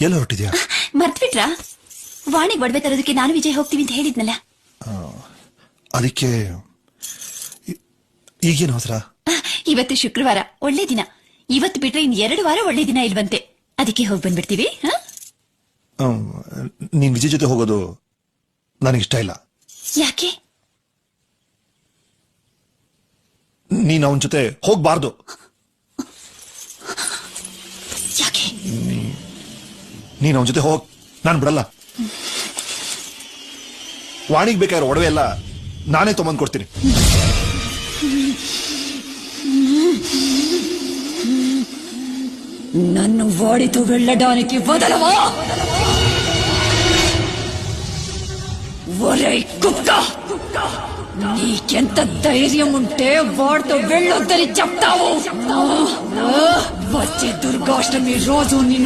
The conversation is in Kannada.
ಎಲ್ಲ ಹೊರಟಿದ್ಯಾ? ಮರ್ತ್ಬಿಟ್ರಾ? ವಾಣಿಗ್ ಒಡವೆ ತರೋದಕ್ಕೆ ನಾನು ವಿಜಯ್ ಹೋಗ್ತೀವಿ ಅಂತ ಹೇಳಿದ್ನಲ್ಲ. ಅದಕ್ಕೆ ಈಗೇನು ಅವಸರ? ಇವತ್ತು ಶುಕ್ರವಾರ, ಒಳ್ಳೆ ದಿನ. ಇವತ್ತು ಬಿಟ್ರೆ ಇನ್ 2 ವಾರ ಒಳ್ಳೆ ದಿನ ಇಲ್ವಂತೆ. ಅದಕ್ಕೆ ಹೋಗಿ ಬಂದ್ಬಿಡ್ತೀವಿ. ನೀನ್ ವಿಜಯ್ ಜೊತೆ ಹೋಗೋದು ನನಗಿಷ್ಟ ಇಲ್ಲ. ಯಾಕೆ? ನೀನ್ ಅವನ ಜೊತೆ ಹೋಗ್ಬಾರ್ದು. ಯಾಕೆ? ನೀನ್ ಅವನ ಜೊತೆ ಹೋಗ್, ನಾನು ಬಿಡಲ್ಲ. ವಾಣಿಗ್ ಬೇಕಾಗಿರೋ ಒಡವೆ ಎಲ್ಲ ನಾನೇ ತೊಗೊಂಡ್ ಕೊಡ್ತೀನಿ. నన్ను వాడితో వెళ్ళడానికి వదలవా? ఒరే కుక్క, నీకెంత ధైర్యం ఉంటే వాడితో వెళ్ళొద్దని చెప్తావు? వచ్చే దుర్గాష్టమి రోజు నిన్ను